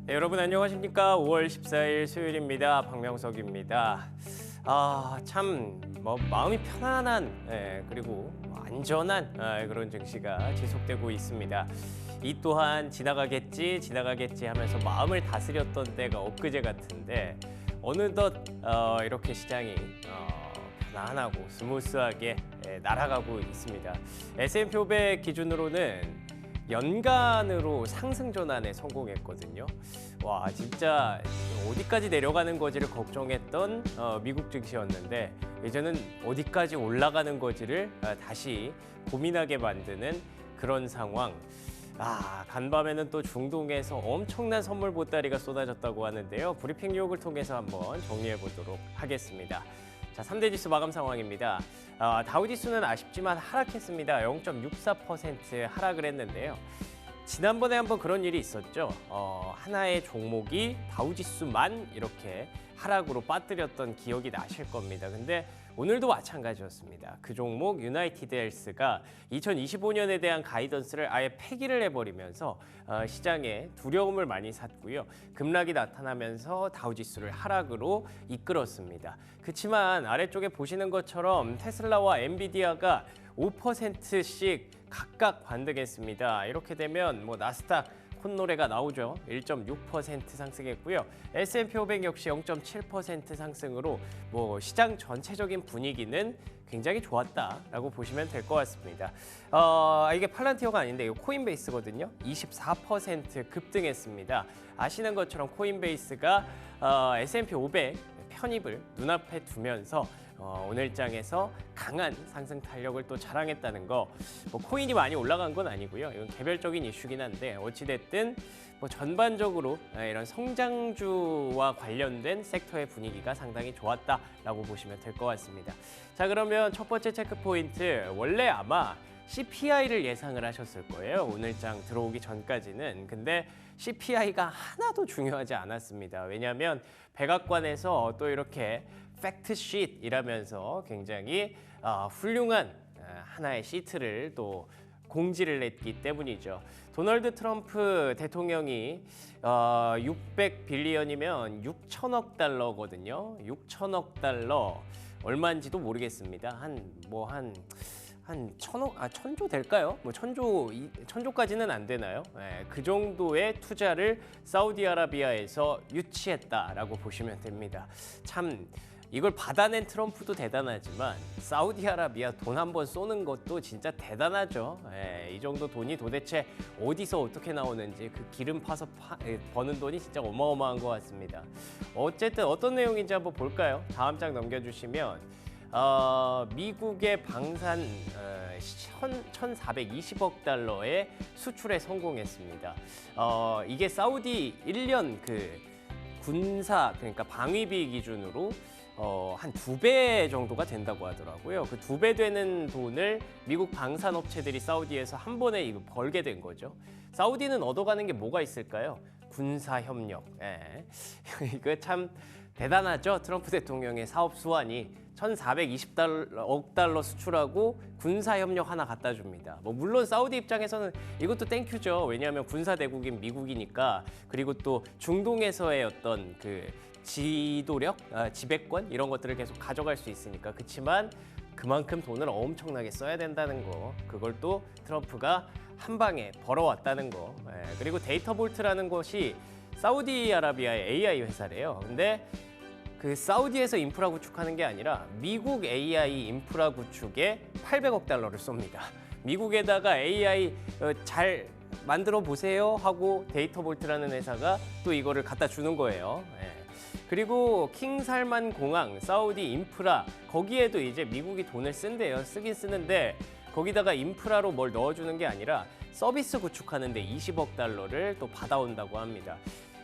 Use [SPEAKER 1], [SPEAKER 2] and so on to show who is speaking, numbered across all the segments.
[SPEAKER 1] 네, 여러분 안녕하십니까? 5월 14일 수요일입니다. 박명석입니다. 참 마음이 편안한 그리고 안전한 그런 증시가 지속되고 있습니다. 이 또한 지나가겠지 하면서 마음을 다스렸던 때가 엊그제 같은데 어느덧 이렇게 시장이 편안하고 스무스하게 날아가고 있습니다. S&P 500 기준으로는 연간으로 상승 전환에 성공했거든요. 와, 진짜 어디까지 내려가는 거지를 걱정했던 미국 증시였는데 이제는 어디까지 올라가는 거지를 다시 고민하게 만드는 그런 상황. 간밤에는 또 중동에서 엄청난 선물 보따리가 쏟아졌다고 하는데요. 브리핑 뉴욕을 통해서 한번 정리해 보도록 하겠습니다. 자, 3대 지수 마감 상황입니다. 다우지수는 아쉽지만 하락했습니다. 0.64% 하락을 했는데요. 지난번에 한번 그런 일이 있었죠. 하나의 종목이 다우지수만 이렇게 하락으로 빠뜨렸던 기억이 나실 겁니다. 근데 오늘도 마찬가지였습니다. 그 종목 유나이티드 헬스가 2025년에 대한 가이던스를 아예 폐기를 해버리면서 시장에 두려움을 많이 샀고요. 급락이 나타나면서 다우지수를 하락으로 이끌었습니다. 그렇지만 아래쪽에 보시는 것처럼 테슬라와 엔비디아가 5%씩 각각 반등했습니다. 이렇게 되면 나스닥 콧노래가 나오죠. 1.6% 상승했고요. S&P 500 역시 0.7% 상승으로 시장 전체적인 분위기는 굉장히 좋았다라고 보시면 될 것 같습니다. 이게 팔란티어가 아닌데 이거 코인베이스거든요. 24% 급등했습니다. 아시는 것처럼 코인베이스가 S&P 500 편입을 눈앞에 두면서 오늘장에서 강한 상승 탄력을 또 자랑했다는 거. 코인이 많이 올라간 건 아니고요. 이건 개별적인 이슈긴 한데 어찌됐든 전반적으로 이런 성장주와 관련된 섹터의 분위기가 상당히 좋았다라고 보시면 될 것 같습니다. 자, 그러면 첫 번째 체크 포인트. 원래 아마 CPI를 예상을 하셨을 거예요. 오늘장 들어오기 전까지는. 근데 CPI가 하나도 중요하지 않았습니다. 왜냐하면 백악관에서 또 이렇게 팩트시트이라면서 굉장히 훌륭한 하나의 시트를 또 공지를 냈기 때문이죠. 도널드 트럼프 대통령이 600빌리언이면 6천억 달러거든요. 6천억 달러 얼마인지도 모르겠습니다. 한 천조 될까요? 천조까지는 안 되나요? 그 정도의 투자를 사우디아라비아에서 유치했다라고 보시면 됩니다. 참 이걸 받아낸 트럼프도 대단하지만 사우디아라비아 돈 한 번 쏘는 것도 진짜 대단하죠. 이 정도 돈이 도대체 어디서 어떻게 나오는지 그 기름 파서 버는 돈이 진짜 어마어마한 것 같습니다. 어쨌든 어떤 내용인지 한번 볼까요? 다음 장 넘겨주시면 미국의 방산 1,420억 달러의 수출에 성공했습니다. 이게 사우디 1년 그 군사 그러니까 방위비 기준으로 한 2배 정도가 된다고 하더라고요. 그 2배 되는 돈을 미국 방산업체들이 사우디에서 한 번에 이거 벌게 된 거죠. 사우디는 얻어가는 게 뭐가 있을까요? 군사협력. 이거 참 대단하죠. 트럼프 대통령의 사업 수완이 1,420억 달러 수출하고 군사협력 하나 갖다 줍니다. 물론 사우디 입장에서는 이것도 땡큐죠. 왜냐하면 군사대국인 미국이니까. 그리고 또 중동에서의 어떤 그 지도력, 지배권 이런 것들을 계속 가져갈 수 있으니까. 그렇지만 그만큼 돈을 엄청나게 써야 된다는 거. 그걸 또 트럼프가 한 방에 벌어왔다는 거. 그리고 데이터볼트라는 것이 사우디아라비아의 AI 회사래요. 근데 그 사우디에서 인프라 구축하는 게 아니라 미국 AI 인프라 구축에 800억 달러를 쏩니다. 미국에다가 AI 잘 만들어 보세요 하고 데이터볼트라는 회사가 또 이거를 갖다 주는 거예요. 그리고 킹살만 공항, 사우디 인프라 거기에도 이제 미국이 돈을 쓴대요. 쓰긴 쓰는데 거기다가 인프라로 뭘 넣어주는 게 아니라 서비스 구축하는데 20억 달러를 또 받아온다고 합니다.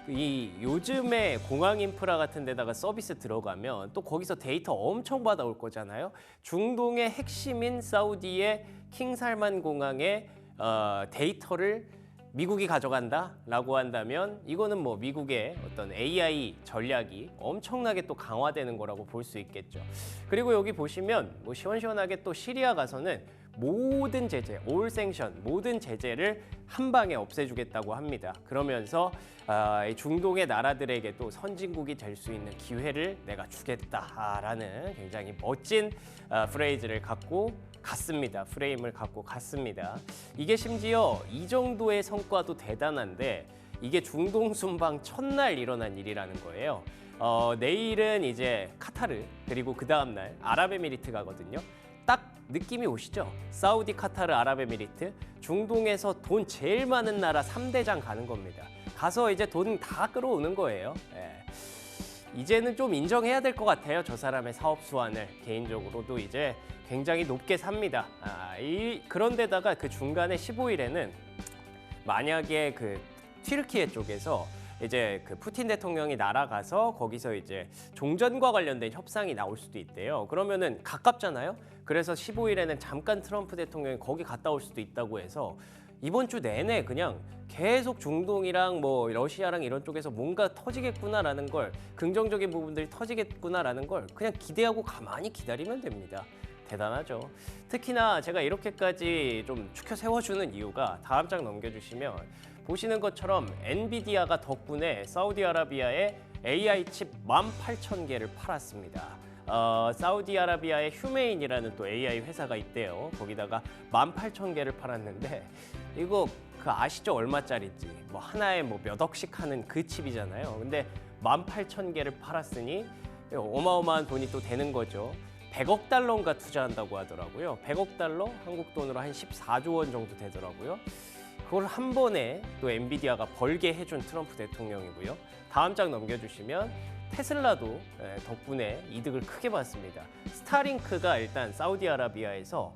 [SPEAKER 1] 요즘에 공항 인프라 같은 데다가 서비스 들어가면 또 거기서 데이터 엄청 받아올 거잖아요. 중동의 핵심인 사우디의 킹살만 공항의 데이터를 미국이 가져간다라고 한다면 이거는 미국의 어떤 AI 전략이 엄청나게 또 강화되는 거라고 볼 수 있겠죠. 그리고 여기 보시면 시원시원하게 또 시리아 가서는 모든 제재, 올 생션, 모든 제재를 한 방에 없애주겠다고 합니다. 그러면서 이 중동의 나라들에게도 선진국이 될 수 있는 기회를 내가 주겠다라는 굉장히 멋진 프레임을 갖고 갔습니다. 이게 심지어 이 정도의 성과도 대단한데 이게 중동 순방 첫날 일어난 일이라는 거예요. 내일은 이제 카타르 그리고 그 다음날 아랍에미리트 가거든요. 딱 느낌이 오시죠? 사우디, 카타르, 아랍에미리트 중동에서 돈 제일 많은 나라 3대장 가는 겁니다. 가서 이제 돈 다 끌어오는 거예요. 이제는 좀 인정해야 될 것 같아요. 저 사람의 사업 수완을 개인적으로도 이제 굉장히 높게 삽니다. 그런데다가 그 중간에 15일에는 만약에 그 튀르키예 쪽에서 이제 그 푸틴 대통령이 날아가서 거기서 이제 종전과 관련된 협상이 나올 수도 있대요. 그러면은 가깝잖아요. 그래서 15일에는 잠깐 트럼프 대통령이 거기 갔다 올 수도 있다고 해서 이번 주 내내 그냥 계속 중동이랑 뭐 러시아랑 이런 쪽에서 뭔가 터지겠구나라는 걸, 긍정적인 부분들이 터지겠구나라는 걸 그냥 기대하고 가만히 기다리면 됩니다. 대단하죠. 특히나 제가 이렇게까지 좀 추켜 세워주는 이유가 다음 장 넘겨주시면 보시는 것처럼 엔비디아가 덕분에 사우디아라비아에 AI 칩 18,000개를 팔았습니다. 사우디아라비아의 휴메인이라는 또 AI 회사가 있대요. 거기다가 18,000개를 팔았는데 이거 그 아시죠? 얼마짜리인지. 뭐 하나에 뭐 몇 억씩 하는 그 칩이잖아요. 근데 18,000개를 팔았으니 어마어마한 돈이 또 되는 거죠. 100억 달러인가 투자한다고 하더라고요. 100억 달러, 한국 돈으로 한 14조 원 정도 되더라고요. 그걸 한 번에 또 엔비디아가 벌게 해준 트럼프 대통령이고요. 다음 장 넘겨주시면 테슬라도 덕분에 이득을 크게 봤습니다. 스타링크가 일단 사우디아라비아에서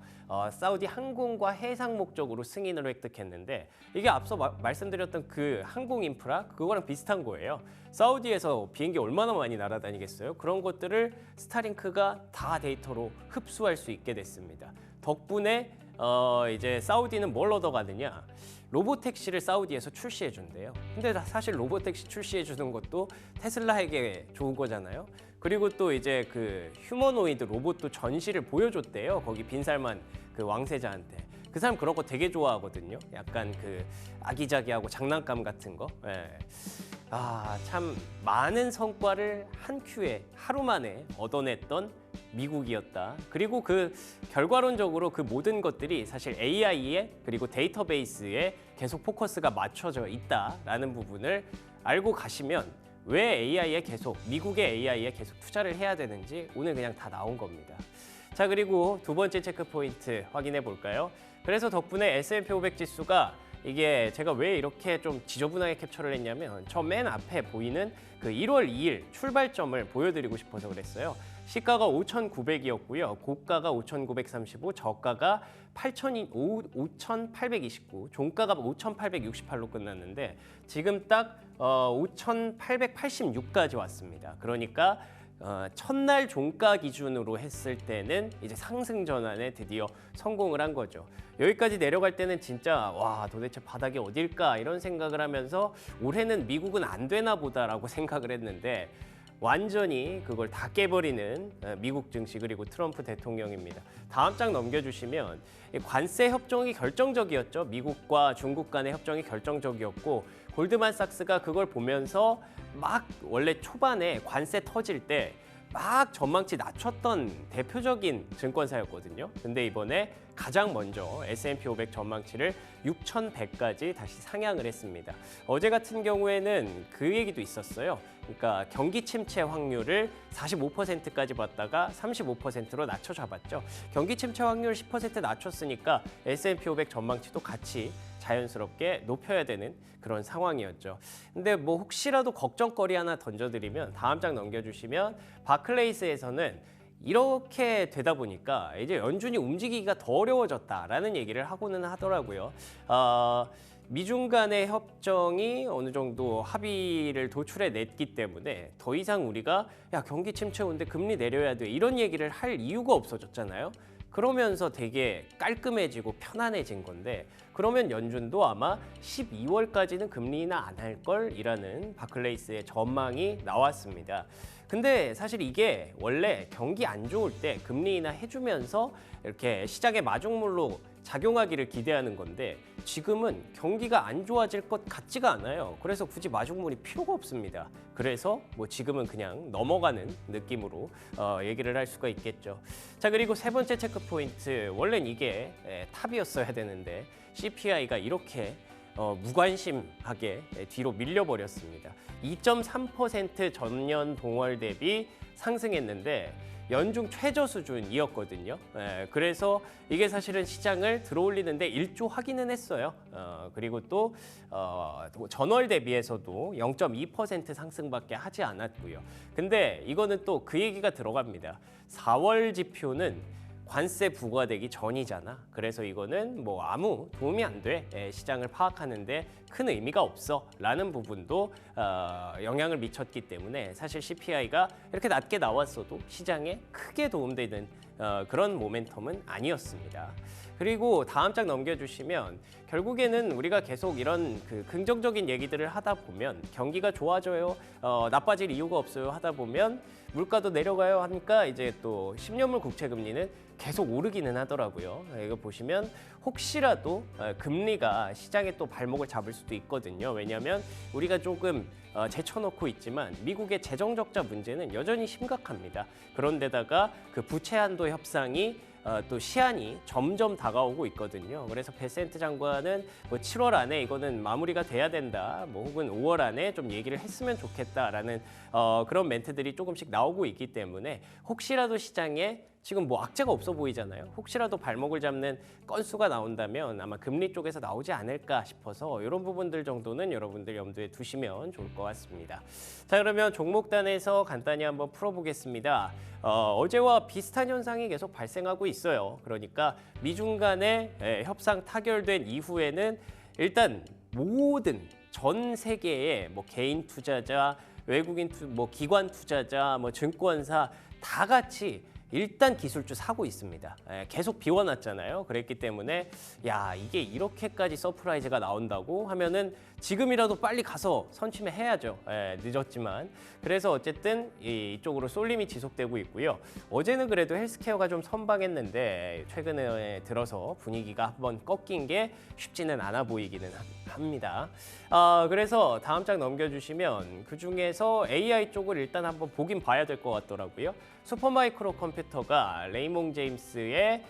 [SPEAKER 1] 사우디 항공과 해상 목적으로 승인을 획득했는데 이게 앞서 말씀드렸던 그 항공 인프라 그거랑 비슷한 거예요. 사우디에서 비행기 얼마나 많이 날아다니겠어요? 그런 것들을 스타링크가 다 데이터로 흡수할 수 있게 됐습니다. 덕분에 이제 사우디는 뭘 얻어가느냐? 로보택시를 사우디에서 출시해 준대요. 근데 사실 로보택시 출시해 주는 것도 테슬라에게 좋은 거잖아요. 그리고 또 이제 그 휴머노이드 로봇도 전시를 보여줬대요. 거기 빈살만 그 왕세자한테. 그 사람 그런 거 되게 좋아하거든요. 약간 그 아기자기하고 장난감 같은 거. 참 많은 성과를 한 큐에 하루 만에 얻어냈던 미국이었다. 그리고 그 결과론적으로 그 모든 것들이 사실 AI에 그리고 데이터베이스에 계속 포커스가 맞춰져 있다라는 부분을 알고 가시면 왜 AI에 계속 미국의 AI에 계속 투자를 해야 되는지 오늘 그냥 다 나온 겁니다. 자, 그리고 두 번째 체크 포인트 확인해 볼까요? 그래서 덕분에 S&P 500 지수가 이게 제가 왜 이렇게 좀 지저분하게 캡처를 했냐면 저 맨 앞에 보이는 그 1월 2일 출발점을 보여드리고 싶어서 그랬어요. 시가가 5,900이었고요. 고가가 5,935, 저가가 5,829, 종가가 5,868로 끝났는데 지금 딱 5,886까지 왔습니다. 그러니까 첫날 종가 기준으로 했을 때는 이제 상승 전환에 드디어 성공을 한 거죠. 여기까지 내려갈 때는 진짜 와 도대체 바닥이 어딜까 이런 생각을 하면서 올해는 미국은 안 되나 보다라고 생각을 했는데 완전히 그걸 다 깨버리는 미국 증시 그리고 트럼프 대통령입니다. 다음 장 넘겨주시면 관세 협정이 결정적이었죠. 미국과 중국 간의 협정이 결정적이었고 골드만삭스가 그걸 보면서 막 원래 초반에 관세 터질 때 막 전망치 낮췄던 대표적인 증권사였거든요. 근데 이번에 가장 먼저 S&P 500 전망치를 6,100까지 다시 상향을 했습니다. 어제 같은 경우에는 그 얘기도 있었어요. 그러니까 경기 침체 확률을 45%까지 봤다가 35%로 낮춰 잡았죠. 경기 침체 확률 10% 낮췄으니까 S&P 500 전망치도 같이 자연스럽게 높여야 되는 그런 상황이었죠. 근데 뭐 혹시라도 걱정거리 하나 던져드리면 다음 장 넘겨주시면 바클레이스에서는 이렇게 되다 보니까 이제 연준이 움직이기가 더 어려워졌다라는 얘기를 하고는 하더라고요. 미중 간의 협정이 어느 정도 합의를 도출해 냈기 때문에 더 이상 우리가 야 경기 침체 오는데 금리 내려야 돼 이런 얘기를 할 이유가 없어졌잖아요. 그러면서 되게 깔끔해지고 편안해진 건데 그러면 연준도 아마 12월까지는 금리 인하 안 할 걸이라는 바클레이스의 전망이 나왔습니다. 근데 사실 이게 원래 경기 안 좋을 때 금리 인하 해주면서 이렇게 시장의 마중물로 작용하기를 기대하는 건데 지금은 경기가 안 좋아질 것 같지가 않아요. 그래서 굳이 마중물이 필요가 없습니다. 그래서 뭐 지금은 그냥 넘어가는 느낌으로 얘기를 할 수가 있겠죠. 자, 그리고 세 번째 체크 포인트. 원래는 이게 탑이었어야 되는데 CPI가 이렇게 무관심하게 뒤로 밀려버렸습니다. 2.3% 전년 동월 대비 상승했는데 연중 최저 수준이었거든요. 그래서 이게 사실은 시장을 들어올리는데 일조하기는 했어요. 그리고 또 전월 대비해서도 0.2% 상승밖에 하지 않았고요. 근데 이거는 또 그 얘기가 들어갑니다. 4월 지표는 관세 부과되기 전이잖아. 그래서 이거는 뭐 아무 도움이 안 돼. 시장을 파악하는데 큰 의미가 없어. 라는 부분도 영향을 미쳤기 때문에 사실 CPI가 이렇게 낮게 나왔어도 시장에 크게 도움되는 그런 모멘텀은 아니었습니다. 그리고 다음 장 넘겨주시면 결국에는 우리가 계속 이런 그 긍정적인 얘기들을 하다 보면 경기가 좋아져요, 나빠질 이유가 없어요 하다 보면 물가도 내려가요 하니까 이제 또 10년물 국채 금리는 계속 오르기는 하더라고요. 이거 보시면 혹시라도 금리가 시장에 또 발목을 잡을 수도 있거든요. 왜냐하면 우리가 조금 제쳐놓고 있지만 미국의 재정 적자 문제는 여전히 심각합니다. 그런데다가 그 부채 한도 협상이 또 시한이 점점 다가오고 있거든요. 그래서 베센트 장관은 뭐 7월 안에 이거는 마무리가 돼야 된다, 뭐 혹은 5월 안에 좀 얘기를 했으면 좋겠다라는 그런 멘트들이 조금씩 나오고 있기 때문에 혹시라도 시장에 지금 뭐 악재가 없어 보이잖아요. 혹시라도 발목을 잡는 건수가 나온다면 아마 금리 쪽에서 나오지 않을까 싶어서 이런 부분들 정도는 여러분들 염두에 두시면 좋을 것 같습니다. 자, 그러면 종목단에서 간단히 한번 풀어보겠습니다. 어제와 비슷한 현상이 계속 발생하고 있어요. 그러니까 미중 간의 협상 타결된 이후에는 일단 모든 전 세계의 뭐 개인 투자자, 외국인 뭐 기관 투자자, 뭐 증권사 다 같이 일단 기술주 사고 있습니다. 계속 비워놨잖아요. 그랬기 때문에 야, 이게 이렇게까지 서프라이즈가 나온다고 하면은 지금이라도 빨리 가서 선취매 해야죠. 늦었지만. 그래서 어쨌든 이쪽으로 쏠림이 지속되고 있고요. 어제는 그래도 헬스케어가 좀 선방했는데 최근에 들어서 분위기가 한번 꺾인 게 쉽지는 않아 보이기는 합니다. 그래서 다음 장 넘겨주시면 그중에서 AI 쪽을 일단 한번 보긴 봐야 될 것 같더라고요. 슈퍼마이크로 컴퓨터가 레이몽 제임스의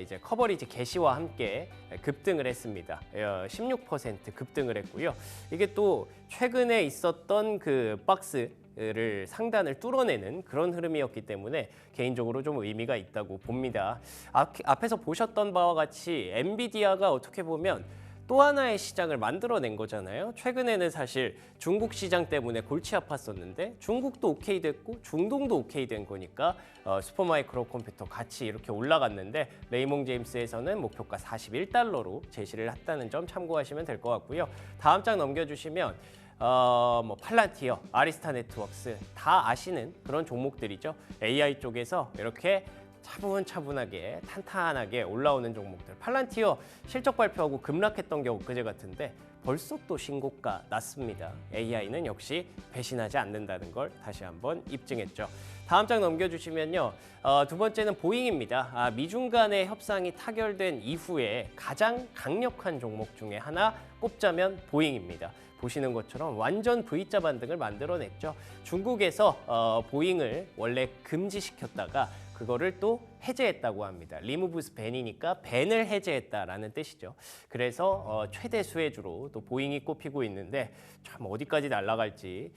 [SPEAKER 1] 이제 커버리지 개시와 함께 급등을 했습니다. 16% 급등을 했고요. 이게 또 최근에 있었던 그 박스를 상단을 뚫어내는 그런 흐름이었기 때문에 개인적으로 좀 의미가 있다고 봅니다. 앞에서 보셨던 바와 같이 엔비디아가 어떻게 보면 또 하나의 시장을 만들어낸 거잖아요. 최근에는 사실 중국 시장 때문에 골치 아팠었는데 중국도 오케이 됐고 중동도 오케이 된 거니까 슈퍼마이크로 컴퓨터 같이 이렇게 올라갔는데 레이몽 제임스에서는 목표가 41달러로 제시를 했다는 점 참고하시면 될 것 같고요. 다음 장 넘겨주시면 뭐 팔란티어, 아리스타 네트워크스 다 아시는 그런 종목들이죠. AI 쪽에서 이렇게 차분차분하게 탄탄하게 올라오는 종목들. 팔란티어 실적 발표하고 급락했던 게 엊그제 같은데 벌써 또 신고가 났습니다. AI는 역시 배신하지 않는다는 걸 다시 한번 입증했죠. 다음 장 넘겨주시면요. 두 번째는 보잉입니다. 미중 간의 협상이 타결된 이후에 가장 강력한 종목 중에 하나 꼽자면 보잉입니다. 보시는 것처럼 완전 V자 반등을 만들어냈죠. 중국에서 보잉을 원래 금지시켰다가 그거를 또 해제했다고 합니다. 리무브스 밴이니까 밴을 해제했다라는 뜻이죠. 그래서 최대 수혜주로 또 보잉이 꼽히고 있는데 참 어디까지 날아갈지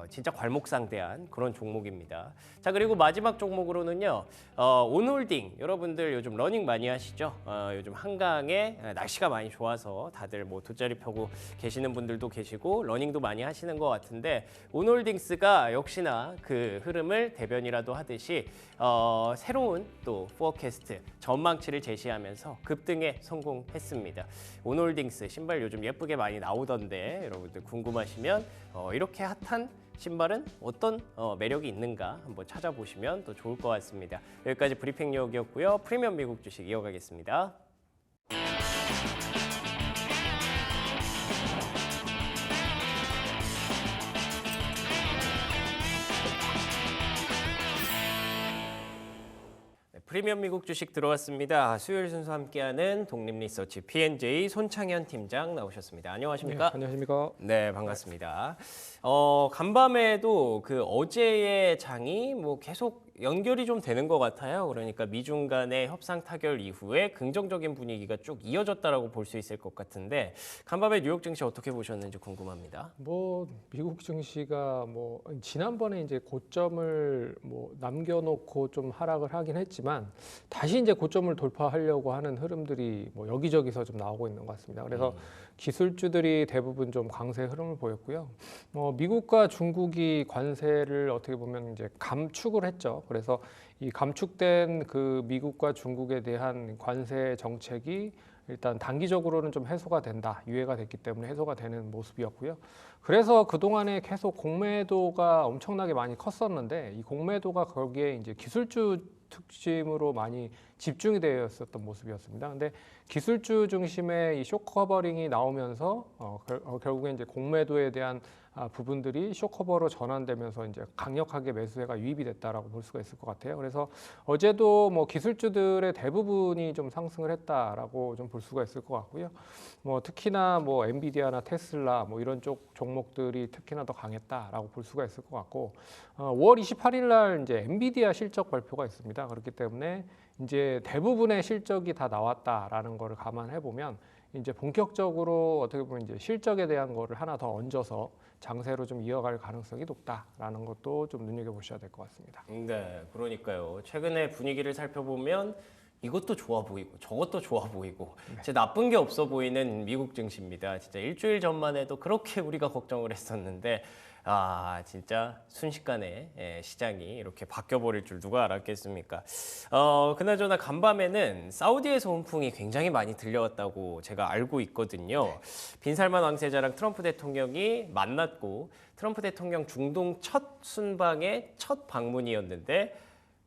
[SPEAKER 1] 진짜 괄목상대한 그런 종목입니다. 자, 그리고 마지막 종목으로는요. 온홀딩. 여러분들 요즘 러닝 많이 하시죠? 요즘 한강에 날씨가 많이 좋아서 다들 뭐 돗자리 펴고 계시는 분들도 계시고 러닝도 많이 하시는 것 같은데 온홀딩스가 역시나 그 흐름을 대변이라도 하듯이 새로운 또 포어캐스트 전망치를 제시하면서 급등에 성공했습니다. 온홀딩스 신발 요즘 예쁘게 많이 나오던데 여러분들 궁금하시면 이렇게 핫한 신발은 어떤 매력이 있는가 한번 찾아보시면 또 좋을 것 같습니다. 여기까지 브리핑 요기였고요. 프리미엄 미국 주식 이어가겠습니다. 프리미엄 미국 주식 들어왔습니다. 수요일 순서 함께하는 독립리서치 P&J 손창현 팀장 나오셨습니다. 안녕하십니까?
[SPEAKER 2] 네, 안녕하십니까?
[SPEAKER 1] 네, 반갑습니다. 간밤에도 그 어제의 장이 뭐 계속 연결이 좀 되는 것 같아요. 그러니까 미중 간의 협상 타결 이후에 긍정적인 분위기가 쭉 이어졌다라고 볼 수 있을 것 같은데 간밤에 뉴욕 증시 어떻게 보셨는지 궁금합니다.
[SPEAKER 2] 뭐 미국 증시가 뭐 지난번에 이제 고점을 뭐 남겨놓고 좀 하락을 하긴 했지만 다시 이제 고점을 돌파하려고 하는 흐름들이 뭐 여기저기서 좀 나오고 있는 것 같습니다. 그래서 기술주들이 대부분 좀 강세 흐름을 보였고요. 미국과 중국이 관세를 어떻게 보면 이제 감축을 했죠. 그래서 이 감축된 그 미국과 중국에 대한 관세 정책이 일단 단기적으로는 좀 해소가 된다, 유예가 됐기 때문에 해소가 되는 모습이었고요. 그래서 그동안에 계속 공매도가 엄청나게 많이 컸었는데 이 공매도가 거기에 이제 기술주 특징으로 많이 집중이 되어 있었던 모습이었습니다. 근데 기술주 중심의 이 쇼커버링이 나오면서 결국에 이제 공매도에 대한 부분들이 쇼커버로 전환되면서 이제 강력하게 매수세가 유입이 됐다라고 볼 수가 있을 것 같아요. 그래서 어제도 뭐 기술주들의 대부분이 좀 상승을 했다라고 좀 볼 수가 있을 것 같고요. 뭐 특히나 뭐 엔비디아나 테슬라 뭐 이런 쪽 종목들이 특히나 더 강했다라고 볼 수가 있을 것 같고 5월 28일 날 이제 엔비디아 실적 발표가 있습니다. 그렇기 때문에 이제 대부분의 실적이 다 나왔다라는 거를 감안해 보면 이제 본격적으로 어떻게 보면 이제 실적에 대한 거를 하나 더 얹어서 장세로 좀 이어갈 가능성이 높다라는 것도 좀 눈여겨보셔야 될 것 같습니다.
[SPEAKER 1] 네, 그러니까요. 최근에 분위기를 살펴보면 이것도 좋아 보이고 저것도 좋아 보이고 진짜 나쁜 게 없어 보이는 미국 증시입니다. 진짜 일주일 전만 해도 그렇게 우리가 걱정을 했었는데 진짜 순식간에 시장이 이렇게 바뀌어버릴 줄 누가 알았겠습니까? 그나저나 간밤에는 사우디에서 훈풍이 굉장히 많이 들려왔다고 제가 알고 있거든요. 빈살만 왕세자랑 트럼프 대통령이 만났고 트럼프 대통령 중동 첫 순방의 첫 방문이었는데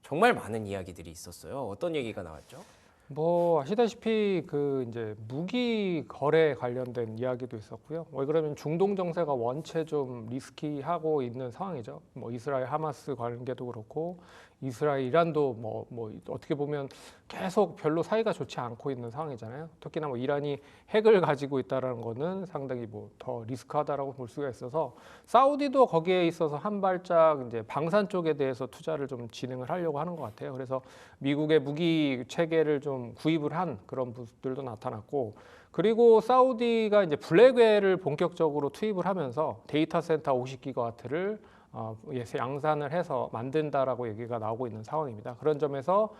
[SPEAKER 1] 정말 많은 이야기들이 있었어요. 어떤 얘기가 나왔죠?
[SPEAKER 2] 뭐 아시다시피 그 이제 무기 거래 관련된 이야기도 있었고요. 왜 그러면 중동 정세가 원체 좀 리스키하고 있는 상황이죠. 뭐 이스라엘 하마스 관계도 그렇고 이스라엘 이란도 뭐 어떻게 보면 계속 별로 사이가 좋지 않고 있는 상황이잖아요. 특히나 뭐 이란이 핵을 가지고 있다라는 거는 상당히 뭐 더 리스크하다라고 볼 수가 있어서 사우디도 거기에 있어서 한 발짝 이제 방산 쪽에 대해서 투자를 좀 진행을 하려고 하는 것 같아요. 그래서 미국의 무기 체계를 좀 구입을 한 그런 모습들도 나타났고 그리고 사우디가 이제 블랙웰을 본격적으로 투입을 하면서 데이터 센터 50기가와트를 양산을 해서 만든다라고 얘기가 나오고 있는 상황입니다. 그런 점에서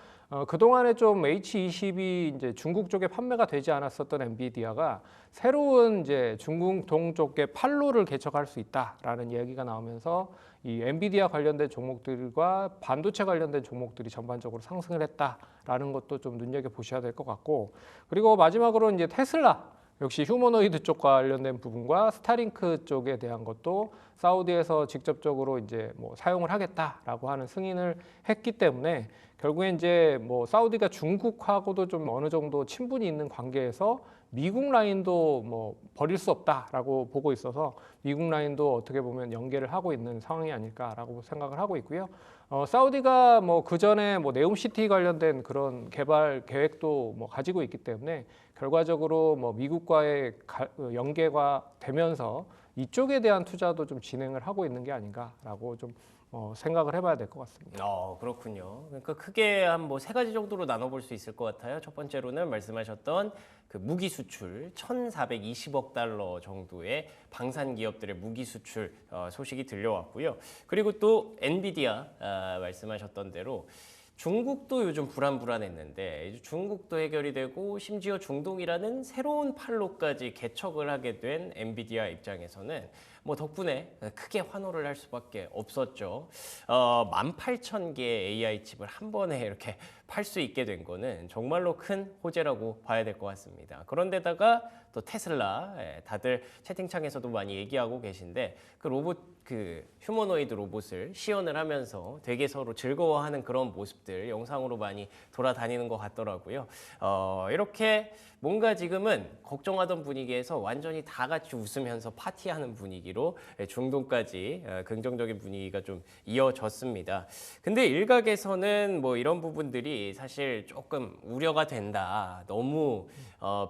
[SPEAKER 2] 그동안에 좀 H20이 이제 중국 쪽에 판매가 되지 않았었던 엔비디아가 새로운 이제 중국 동쪽의 판로를 개척할 수 있다라는 이야기가 나오면서 이 엔비디아 관련된 종목들과 반도체 관련된 종목들이 전반적으로 상승을 했다라는 것도 좀 눈여겨 보셔야 될 것 같고 그리고 마지막으로 이제 테슬라 역시 휴머노이드 쪽 관련된 부분과 스타링크 쪽에 대한 것도 사우디에서 직접적으로 이제 뭐 사용을 하겠다라고 하는 승인을 했기 때문에 결국에 이제 뭐 사우디가 중국하고도 좀 어느 정도 친분이 있는 관계에서 미국 라인도 뭐 버릴 수 없다라고 보고 있어서 미국 라인도 어떻게 보면 연계를 하고 있는 상황이 아닐까라고 생각을 하고 있고요. 사우디가 뭐 그 전에 뭐 네옴시티 관련된 그런 개발 계획도 뭐 가지고 있기 때문에 결과적으로 뭐 미국과의 연계가 되면서 이쪽에 대한 투자도 좀 진행을 하고 있는 게 아닌가라고 좀 생각을 해봐야 될 것 같습니다.
[SPEAKER 1] 그렇군요. 그러니까 크게 한 뭐 세 가지 정도로 나눠볼 수 있을 것 같아요. 첫 번째로는 말씀하셨던 그 무기 수출 1,420억 달러 정도의 방산 기업들의 무기 수출 소식이 들려왔고요. 그리고 또 엔비디아 말씀하셨던 대로 중국도 요즘 불안했는데 중국도 해결이 되고 심지어 중동이라는 새로운 판로까지 개척을 하게 된 엔비디아 입장에서는 뭐 덕분에 크게 환호를 할 수밖에 없었죠. 18,000개의 AI 칩을 한 번에 이렇게 팔 수 있게 된 거는 정말로 큰 호재라고 봐야 될 것 같습니다. 그런데다가 또 테슬라, 다들 채팅창에서도 많이 얘기하고 계신데 그 로봇, 그 휴머노이드 로봇을 시연을 하면서 되게 서로 즐거워하는 그런 모습들 영상으로 많이 돌아다니는 것 같더라고요. 이렇게 뭔가 지금은 걱정하던 분위기에서 완전히 다 같이 웃으면서 파티하는 분위기로 중동까지 긍정적인 분위기가 좀 이어졌습니다. 근데 일각에서는 뭐 이런 부분들이 것들이 사실 조금 우려가 된다. 너무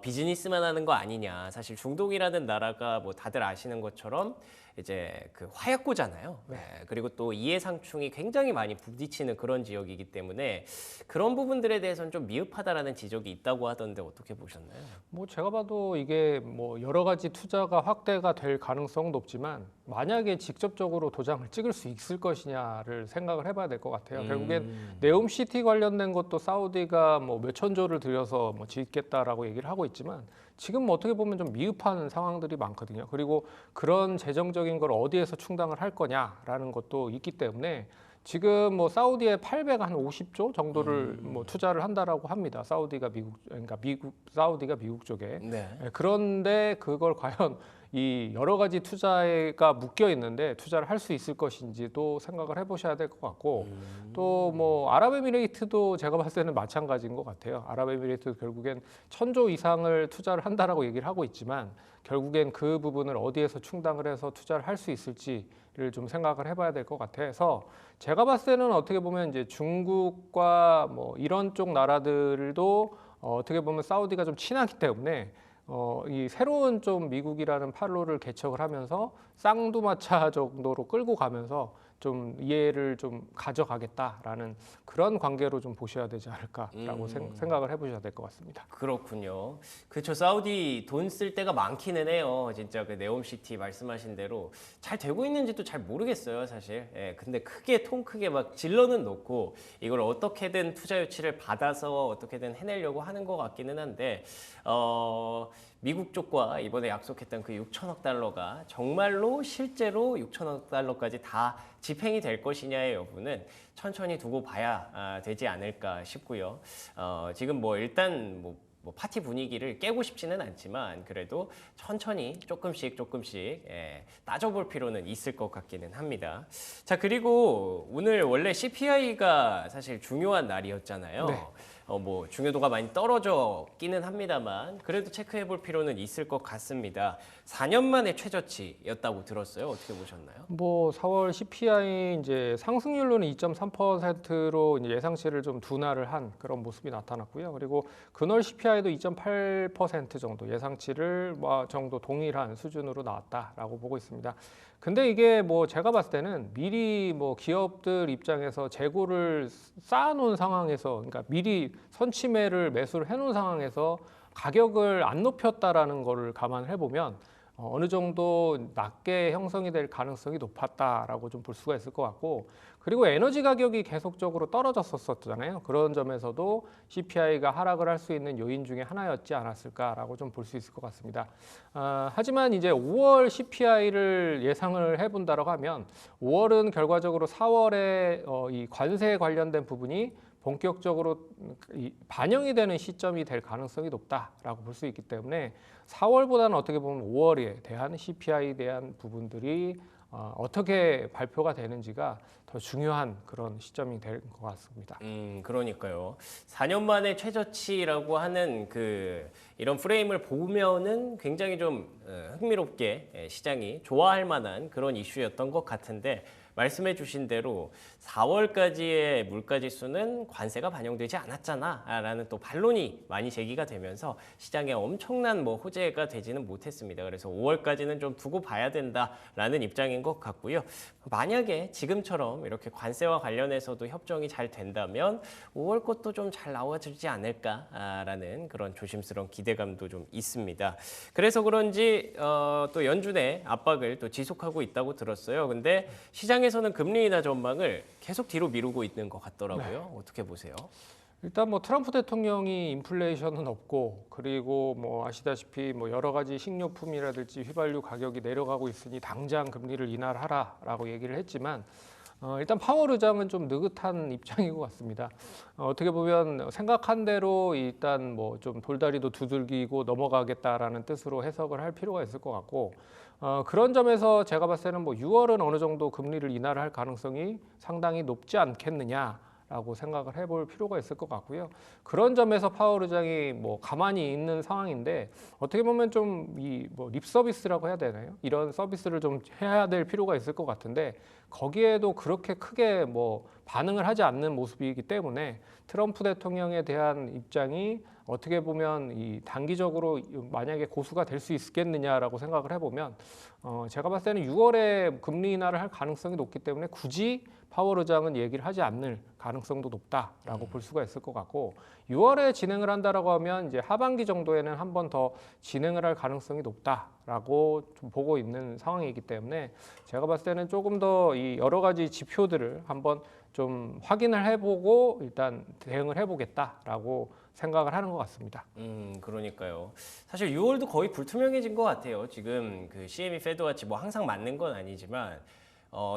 [SPEAKER 1] 비즈니스만 하는 거 아니냐. 사실 중동이라는 나라가 뭐 다들 아시는 것처럼 이제 그 화약고잖아요. 네. 그리고 또 이해상충이 굉장히 많이 부딪히는 그런 지역이기 때문에 그런 부분들에 대해서는 좀 미흡하다라는 지적이 있다고 하던데 어떻게 보셨나요?
[SPEAKER 2] 뭐 제가 봐도 이게 뭐 여러 가지 투자가 확대가 될 가능성은 높지만 만약에 직접적으로 도장을 찍을 수 있을 것이냐를 생각을 해봐야 될 것 같아요. 결국엔 네옴시티 관련된 것도 사우디가 뭐 몇천 조를 들여서 뭐 짓겠다라고 얘기를 하고 있지만 지금 뭐 어떻게 보면 좀 미흡한 상황들이 많거든요. 그리고 그런 재정적인 걸 어디에서 충당을 할 거냐라는 것도 있기 때문에 지금 뭐 사우디에 850조 정도를 뭐 투자를 한다라고 합니다. 사우디가 미국 쪽에.
[SPEAKER 1] 네.
[SPEAKER 2] 그런데 그걸 과연 이 여러 가지 투자가 묶여 있는데 투자를 할 수 있을 것인지도 생각을 해보셔야 될 것 같고 또 뭐 아랍에미레이트도 제가 봤을 때는 마찬가지인 것 같아요. 아랍에미레이트도 결국엔 1000조 이상을 투자를 한다라고 얘기를 하고 있지만 결국엔 그 부분을 어디에서 충당을 해서 투자를 할 수 있을지를 좀 생각을 해봐야 될 것 같아서 제가 봤을 때는 어떻게 보면 이제 중국과 뭐 이런 쪽 나라들도 어떻게 보면 사우디가 좀 친하기 때문에 이 새로운 좀 미국이라는 판로를 개척을 하면서 쌍두마차 정도로 끌고 가면서 좀 이해를 좀 가져가겠다라는 그런 관계로 좀 보셔야 되지 않을까라고 생각을 해보셔야 될 것 같습니다.
[SPEAKER 1] 그렇군요. 그렇죠. 사우디 돈 쓸 데가 많기는 해요. 진짜 그 네옴시티 말씀하신 대로 잘 되고 있는지도 잘 모르겠어요, 사실. 예, 근데 통 크게 막 질러는 놓고 이걸 어떻게든 투자 유치를 받아서 어떻게든 해내려고 하는 것 같기는 한데 미국 쪽과 이번에 약속했던 그 6천억 달러가 정말로 실제로 6천억 달러까지 다 집행이 될 것이냐의 여부는 천천히 두고 봐야 되지 않을까 싶고요. 지금 뭐 일단 뭐 파티 분위기를 깨고 싶지는 않지만 그래도 천천히 조금씩 따져볼 필요는 있을 것 같기는 합니다. 자, 그리고 오늘 원래 CPI가 사실 중요한 날이었잖아요.
[SPEAKER 2] 네.
[SPEAKER 1] 뭐 중요도가 많이 떨어졌기는 합니다만 그래도 체크해 볼 필요는 있을 것 같습니다. 4년 만에 최저치였다고 들었어요. 어떻게 보셨나요?
[SPEAKER 2] 뭐 4월 CPI 이제 상승률로는 2.3%로 이제 예상치를 좀 둔화를 한 그런 모습이 나타났고요. 그리고 근월 CPI도 2.8% 정도 예상치를 뭐 정도 동일한 수준으로 나왔다라고 보고 있습니다. 근데 이게 뭐 제가 봤을 때는 미리 뭐 기업들 입장에서 재고를 쌓아놓은 상황에서 그러니까 미리 선취매를 매수를 해놓은 상황에서 가격을 안 높였다라는 거를 감안해 보면 어느 정도 낮게 형성이 될 가능성이 높았다라고 좀 볼 수가 있을 것 같고 그리고 에너지 가격이 계속적으로 떨어졌었잖아요. 그런 점에서도 CPI가 하락을 할 수 있는 요인 중에 하나였지 않았을까라고 좀 볼 수 있을 것 같습니다. 하지만 이제 5월 CPI를 예상을 해본다라고 하면 5월은 결과적으로 4월에 이 관세 관련된 부분이 본격적으로 반영이 되는 시점이 될 가능성이 높다라고 볼 수 있기 때문에 4월보다는 어떻게 보면 5월에 대한 CPI에 대한 부분들이 어떻게 발표가 되는지가 더 중요한 그런 시점이 될 것 같습니다.
[SPEAKER 1] 그러니까요. 4년 만에 최저치라고 하는 이런 프레임을 보면은 굉장히 좀 흥미롭게 시장이 좋아할 만한 그런 이슈였던 것 같은데 말씀해 주신 대로 4월까지의 물가지수는 관세가 반영되지 않았잖아라는 또 반론이 많이 제기가 되면서 시장에 엄청난 뭐 호재가 되지는 못했습니다. 그래서 5월까지는 좀 두고 봐야 된다라는 입장인 것 같고요. 만약에 지금처럼 이렇게 관세와 관련해서도 협정이 잘 된다면 5월 것도 좀 잘 나와주지 않을까라는 그런 조심스러운 기대감도 좀 있습니다. 그래서 그런지 또 연준의 압박을 또 지속하고 있다고 들었어요. 근데 시장에서는 금리 인하 전망을 계속 뒤로 미루고 있는 것 같더라고요. 네. 어떻게 보세요?
[SPEAKER 2] 일단 뭐 트럼프 대통령이 인플레이션은 없고 그리고 뭐 아시다시피 뭐 여러 가지 식료품이라든지 휘발유 가격이 내려가고 있으니 당장 금리를 인하를 하라라고 얘기를 했지만 일단 파월 의장은 좀 느긋한 입장인 것 같습니다. 어떻게 보면 생각한 대로 일단 뭐 좀 돌다리도 두들기고 넘어가겠다라는 뜻으로 해석을 할 필요가 있을 것 같고 그런 점에서 제가 봤을 때는 뭐 6월은 어느 정도 금리를 인하를 할 가능성이 상당히 높지 않겠느냐. 라고 생각을 해볼 필요가 있을 것 같고요. 그런 점에서 파월 의장이 뭐 가만히 있는 상황인데 어떻게 보면 좀 이 뭐 립 서비스라고 해야 되나요? 이런 서비스를 좀 해야 될 필요가 있을 것 같은데 거기에도 그렇게 크게 뭐 반응을 하지 않는 모습이기 때문에 트럼프 대통령에 대한 입장이 어떻게 보면 이 단기적으로 만약에 고수가 될 수 있겠느냐라고 생각을 해보면 제가 봤을 때는 6월에 금리 인하를 할 가능성이 높기 때문에 굳이 파월 의장은 얘기를 하지 않을 가능성도 높다라고 볼 수가 있을 것 같고 6월에 진행을 한다라고 하면 이제 하반기 정도에는 한 번 더 진행을 할 가능성이 높다라고 좀 보고 있는 상황이기 때문에 제가 봤을 때는 조금 더 이 여러 가지 지표들을 한번 좀 확인을 해보고 일단 대응을 해보겠다라고 생각을 하는 것 같습니다.
[SPEAKER 1] 그러니까요. 사실 6월도 거의 불투명해진 것 같아요. 지금 그 CME 페드와치 뭐 항상 맞는 건 아니지만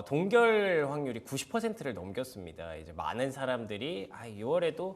[SPEAKER 1] 동결 확률이 90%를 넘겼습니다. 이제 많은 사람들이 6월에도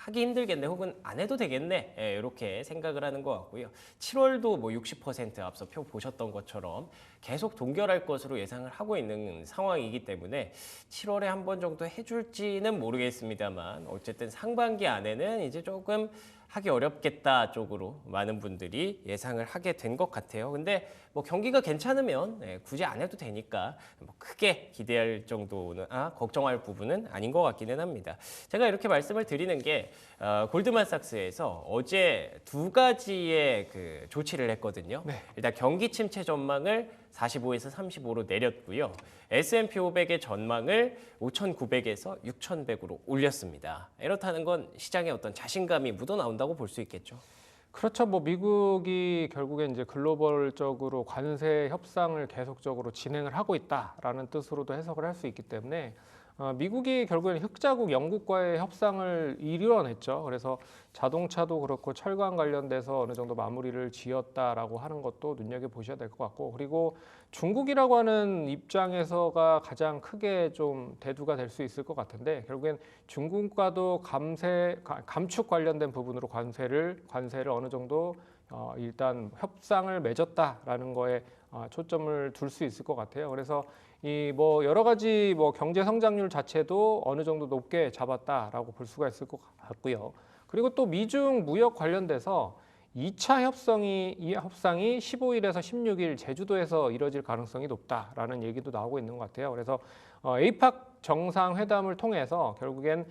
[SPEAKER 1] 하기 힘들겠네 혹은 안 해도 되겠네 이렇게 생각을 하는 것 같고요. 7월도 뭐 60% 앞서 표 보셨던 것처럼 계속 동결할 것으로 예상을 하고 있는 상황이기 때문에 7월에 한 번 정도 해줄지는 모르겠습니다만 어쨌든 상반기 안에는 이제 조금 하기 어렵겠다 쪽으로 많은 분들이 예상을 하게 된 것 같아요. 근데 뭐 경기가 괜찮으면 굳이 안 해도 되니까 뭐 크게 기대할 정도는 걱정할 부분은 아닌 것 같기는 합니다. 제가 이렇게 말씀을 드리는 게 골드만삭스에서 어제 두 가지의 그 조치를 했거든요.
[SPEAKER 2] 네.
[SPEAKER 1] 일단 경기 침체 전망을 45에서 35로 내렸고요. S&P 500의 전망을 5,900에서 6,100으로 올렸습니다. 이렇다는 건 시장에 어떤 자신감이 묻어나온다고 볼 수 있겠죠.
[SPEAKER 2] 그렇죠. 뭐 미국이 결국엔 이제 글로벌적으로 관세 협상을 계속적으로 진행을 하고 있다라는 뜻으로도 해석을 할 수 있기 때문에 미국이 결국엔 흑자국 영국과의 협상을 이뤄냈죠. 그래서 자동차도 그렇고 철강 관련돼서 어느 정도 마무리를 지었다라고 하는 것도 눈여겨보셔야 될 것 같고 그리고 중국이라고 하는 입장에서가 가장 크게 좀 대두가 될 수 있을 것 같은데 결국엔 중국과도 감축 관련된 부분으로 관세를 어느 정도 일단 협상을 맺었다라는 거에 초점을 둘 수 있을 것 같아요. 그래서 이 뭐 여러 가지 뭐 경제 성장률 자체도 어느 정도 높게 잡았다라고 볼 수가 있을 것 같고요. 그리고 또 미중 무역 관련돼서 2차 협상이 15일에서 16일 제주도에서 이뤄질 가능성이 높다라는 얘기도 나오고 있는 것 같아요. 그래서 에이팍 정상회담을 통해서 결국엔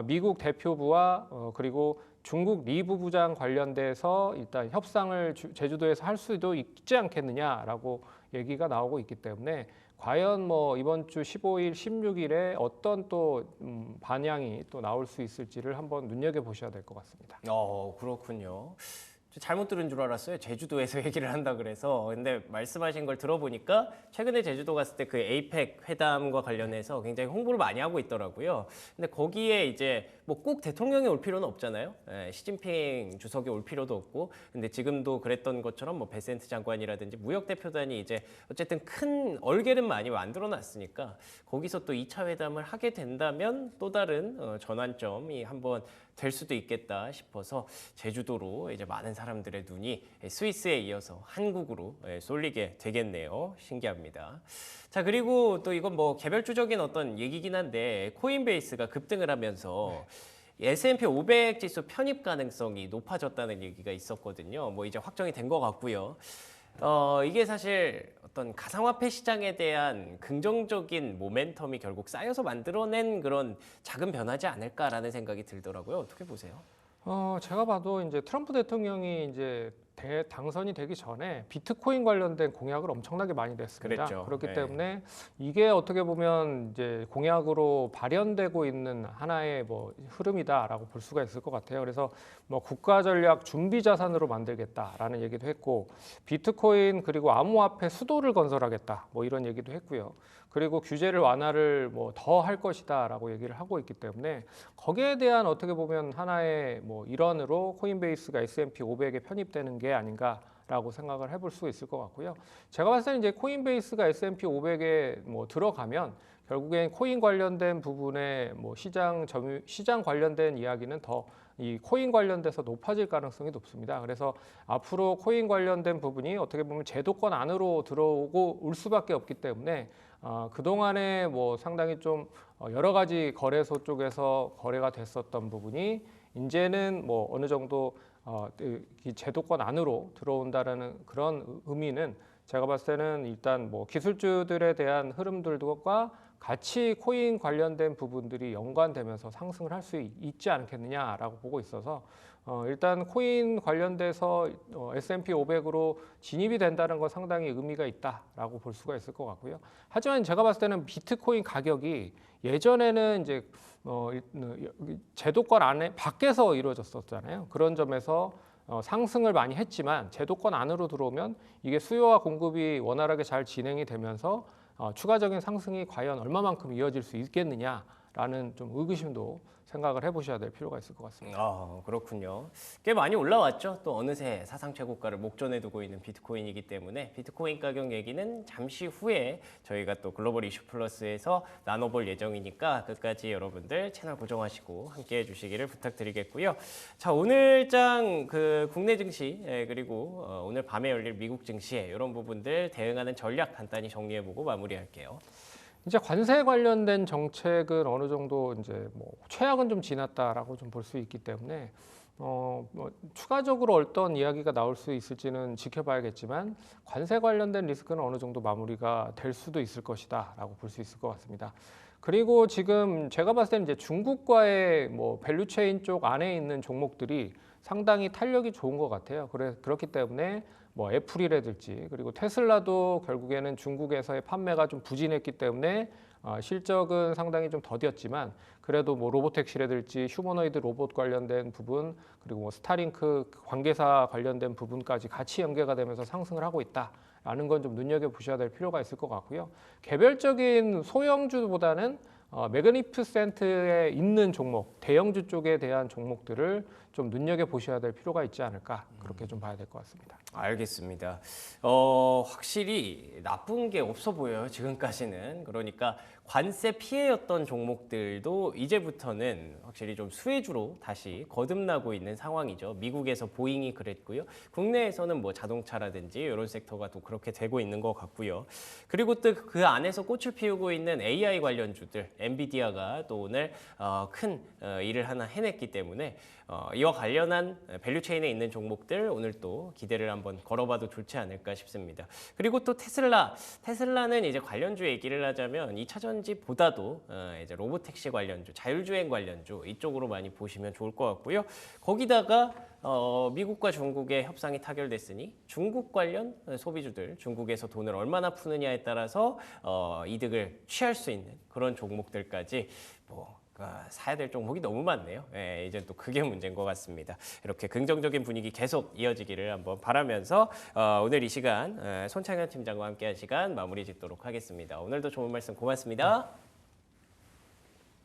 [SPEAKER 2] 미국 대표부와 그리고 중국 리 부부장 관련돼서 일단 협상을 제주도에서 할 수도 있지 않겠느냐라고 얘기가 나오고 있기 때문에 과연 뭐 이번 주 15일, 16일에 어떤 또 반향이 또 나올 수 있을지를 한번 눈여겨 보셔야 될 것 같습니다.
[SPEAKER 1] 그렇군요. 잘못 들은 줄 알았어요. 제주도에서 얘기를 한다 그래서. 근데 말씀하신 걸 들어보니까 최근에 제주도 갔을 때 그 에이펙 회담과 관련해서 굉장히 홍보를 많이 하고 있더라고요. 근데 거기에 이제 뭐 꼭 대통령이 올 필요는 없잖아요. 시진핑 주석이 올 필요도 없고. 근데 지금도 그랬던 것처럼 뭐 베센트 장관이라든지 무역 대표단이 이제 어쨌든 큰 얼개는 많이 만들어 놨으니까 거기서 또 2차 회담을 하게 된다면 또 다른 전환점이 한번 될 수도 있겠다 싶어서 제주도로 이제 많은 사람들의 눈이 스위스에 이어서 한국으로 쏠리게 되겠네요. 신기합니다. 자, 그리고 또 이건 뭐 개별주적인 어떤 얘기긴 한데 코인베이스가 급등을 하면서 S&P 500 지수 편입 가능성이 높아졌다는 얘기가 있었거든요. 뭐 이제 확정이 된 것 같고요. 이게 사실 어떤 가상화폐 시장에 대한 긍정적인 모멘텀이 결국 쌓여서 만들어낸 그런 작은 변화지 않을까라는 생각이 들더라고요. 어떻게 보세요?
[SPEAKER 2] 제가 봐도 이제 트럼프 대통령이 이제 당선이 되기 전에 비트코인 관련된 공약을 엄청나게 많이 냈습니다.
[SPEAKER 1] 그랬죠.
[SPEAKER 2] 그렇기
[SPEAKER 1] 네.
[SPEAKER 2] 때문에 이게 어떻게 보면 이제 공약으로 발현되고 있는 하나의 뭐 흐름이다라고 볼 수가 있을 것 같아요. 그래서 뭐 국가 전략 준비 자산으로 만들겠다라는 얘기도 했고 비트코인 그리고 암호화폐 수도를 건설하겠다 뭐 이런 얘기도 했고요. 그리고 규제를 완화를 뭐 더 할 것이다라고 얘기를 하고 있기 때문에 거기에 대한 어떻게 보면 하나의 뭐 일환으로 코인베이스가 S&P 500에 편입되는 게 아닌가라고 생각을 해볼 수 있을 것 같고요. 제가 봤을 때는 이제 코인베이스가 S&P 500에 뭐 들어가면 결국엔 코인 관련된 부분에 뭐 시장 관련된 이야기는 더 이 코인 관련돼서 높아질 가능성이 높습니다. 그래서 앞으로 코인 관련된 부분이 어떻게 보면 제도권 안으로 들어오고 올 수밖에 없기 때문에 그동안에 뭐 상당히 좀 여러 가지 거래소 쪽에서 거래가 됐었던 부분이 이제는 뭐 어느 정도 이 제도권 안으로 들어온다라는 그런 의미는 제가 봤을 때는 일단 뭐 기술주들에 대한 흐름들과 같이 코인 관련된 부분들이 연관되면서 상승을 할 수 있지 않겠느냐라고 보고 있어서 일단 코인 관련돼서 S&P 500으로 진입이 된다는 건 상당히 의미가 있다라고 볼 수가 있을 것 같고요. 하지만 제가 봤을 때는 비트코인 가격이 예전에는 이제 제도권 안에 밖에서 이루어졌었잖아요. 그런 점에서 상승을 많이 했지만 제도권 안으로 들어오면 이게 수요와 공급이 원활하게 잘 진행이 되면서 추가적인 상승이 과연 얼마만큼 이어질 수 있겠느냐라는 좀 의구심도 생각을 해보셔야 될 필요가 있을 것 같습니다.
[SPEAKER 1] 그렇군요. 꽤 많이 올라왔죠. 또 어느새 사상 최고가를 목전에 두고 있는 비트코인이기 때문에 비트코인 가격 얘기는 잠시 후에 저희가 또 글로벌 이슈 플러스에서 나눠볼 예정이니까 끝까지 여러분들 채널 고정하시고 함께해 주시기를 부탁드리겠고요. 자, 오늘장 그 국내 증시 그리고 오늘 밤에 열릴 미국 증시에 이런 부분들 대응하는 전략 간단히 정리해보고 마무리할게요.
[SPEAKER 2] 이제 관세 관련된 정책은 어느 정도 이제 뭐 최악은 좀 지났다라고 좀 볼 수 있기 때문에 뭐 추가적으로 어떤 이야기가 나올 수 있을지는 지켜봐야겠지만 관세 관련된 리스크는 어느 정도 마무리가 될 수도 있을 것이다라고 볼 수 있을 것 같습니다. 그리고 지금 제가 봤을 때는 이제 중국과의 뭐 밸류체인 쪽 안에 있는 종목들이 상당히 탄력이 좋은 것 같아요. 그렇기 때문에 뭐 애플이라든지 그리고 테슬라도 결국에는 중국에서의 판매가 좀 부진했기 때문에 실적은 상당히 좀 더뎠지만 그래도 뭐 로보택시라든지 휴머노이드 로봇 관련된 부분 그리고 뭐 스타링크 관계사 관련된 부분까지 같이 연계가 되면서 상승을 하고 있다라는 건 좀 눈여겨보셔야 될 필요가 있을 것 같고요. 개별적인 소형주보다는 매그니피센트에 있는 종목, 대형주 쪽에 대한 종목들을 좀 눈여겨보셔야 될 필요가 있지 않을까 그렇게 좀 봐야 될 것 같습니다.
[SPEAKER 1] 알겠습니다. 확실히 나쁜 게 없어 보여요. 지금까지는. 그러니까 관세 피해였던 종목들도 이제부터는 확실히 좀 수혜주로 다시 거듭나고 있는 상황이죠. 미국에서 보잉이 그랬고요. 국내에서는 뭐 자동차라든지 이런 섹터가 또 그렇게 되고 있는 것 같고요. 그리고 또 그 안에서 꽃을 피우고 있는 AI 관련주들, 엔비디아가 또 오늘 큰 일을 하나 해냈기 때문에 이와 관련한 밸류체인에 있는 종목들 오늘 또 기대를 한번 걸어봐도 좋지 않을까 싶습니다. 그리고 또 테슬라는 이제 관련주 얘기를 하자면 2차 전지보다도 이제 로보택시 관련주, 자율주행 관련주 이쪽으로 많이 보시면 좋을 것 같고요. 거기다가 미국과 중국의 협상이 타결됐으니 중국 관련 소비주들, 중국에서 돈을 얼마나 푸느냐에 따라서 이득을 취할 수 있는 그런 종목들까지 사야 될 종목이 너무 많네요. 이제 또 그게 문제인 것 같습니다. 이렇게 긍정적인 분위기 계속 이어지기를 한번 바라면서 오늘 이 시간 손창현 팀장과 함께한 시간 마무리 짓도록 하겠습니다. 오늘도 좋은 말씀 고맙습니다.